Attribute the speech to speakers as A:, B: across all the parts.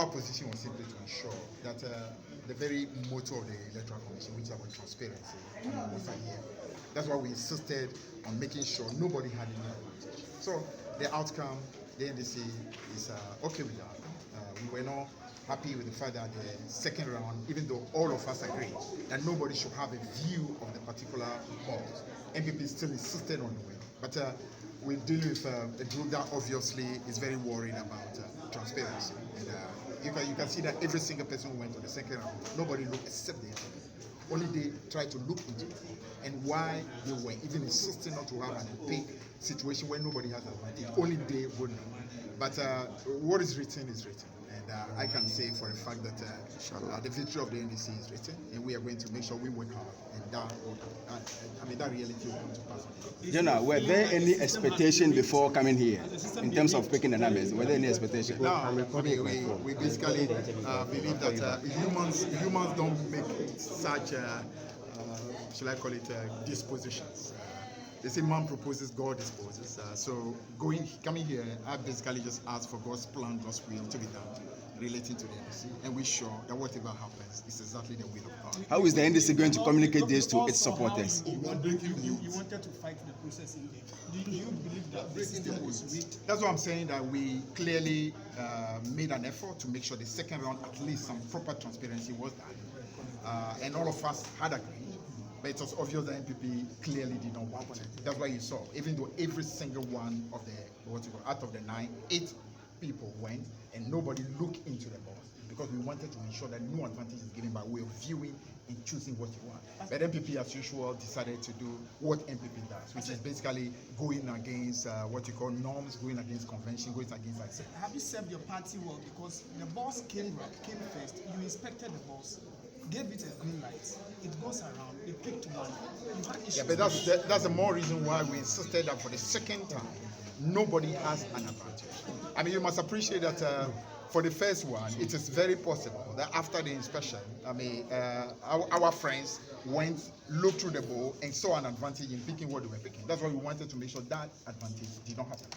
A: our position was simply to ensure that the very motto of the Electoral Commission, which is about transparency, was adhered. That's why we insisted on making sure nobody had any advantage. So the outcome, the NDC is okay with that. We were not happy with the fact that the second round, even though all of us agreed that nobody should have a view of the particular polls, NPP still insisted on the win. But we're dealing with a group that obviously is very worried about transparency. And you can see that every single person who went to the second round, nobody looked except the NPP. Only they tried to look into it and why they were even insisting not to have an opaque situation where nobody has advantage. Only they would know. But what is written is written. And I can say for a fact that the victory of the NDC is written, and we are going to make sure we work hard, and that reality will come to pass.
B: General, were there any expectation before coming here in terms of picking the numbers? Were there any expectation?
A: No, we basically believe that humans don't make such, shall I call it, dispositions. They say man proposes, God disposes. So coming here, I basically just ask for God's plan, God's will to be done relating to the NDC, and we're sure that whatever happens is exactly the will of God.
B: How is the NDC going to communicate this to its supporters?
C: You wanted to fight the process in there. Do you believe that the system was rigged?
A: That's what I'm saying, that we clearly made an effort to make sure the second round, at least some proper transparency was done. And all of us had agreed. But it was obvious that NPP clearly did not want it. That's why you saw, even though every single one of out of the 9, 8 people went, and nobody looked into the box, because we wanted to ensure that no advantage is given by way of viewing and choosing what you want. But NPP, as usual, decided to do what NPP does, which is basically going against what you call norms, going against convention, going against access.
C: Have you served your party well? Because the boss came first, you inspected the boss, gave it a green light, it goes around, they picked one. You had issues.
A: Yeah, but that's the more reason why we insisted that for the second time, nobody has an advantage. I mean, you must appreciate that for the first one, it is very possible that after the inspection, I mean, our friends went, looked through the bowl, and saw an advantage in picking what they were picking. That's why we wanted to make sure that advantage did not happen.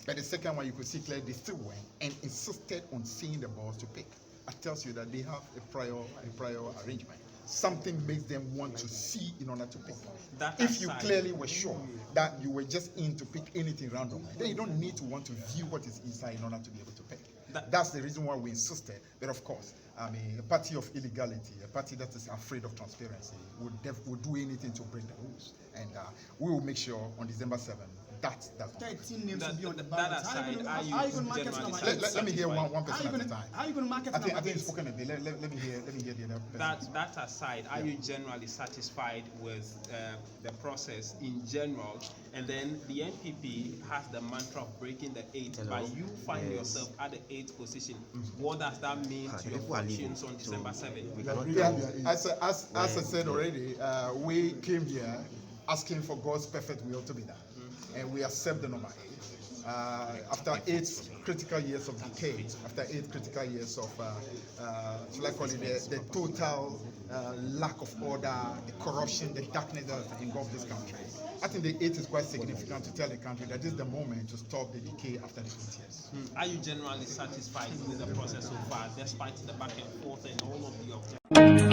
A: But the second one, you could see clearly they still went and insisted on seeing the balls to pick. That tells you that they have a prior arrangement. Something makes them want to see in order to pick. If you clearly were sure that you were just in to pick anything randomly, then you don't need to want to view what is inside in order to be able to pick. That's the reason why we insisted. But of course, I mean, a party of illegality, a party that is afraid of transparency, would do anything to break the rules. And we will make sure on December 7th, that does not.
C: 13 names will be on the ballot.
A: How are you going to market it? Let me hear one person at a time.
C: How are you going to market it?
A: I think it's spoken a bit. Let me hear the other person.
D: That aside, are you generally satisfied with the process in general? And then the NPP has the mantra of breaking the 8, but you find yourself at the 8th position. What does that mean to your fortunes on December 7th?
A: Yeah, as I said already, we came here asking for God's perfect will to be done. And we accept the number 8. After 8 critical years of decay, after 8 critical years of, shall I call it the total lack of order, the corruption, the darkness that has engulfed this country, I think the 8 is quite significant to tell the country that this is the moment to stop the decay after the 8 years.
D: Are you generally satisfied with the process so far, despite the back and forth and all of the objectives?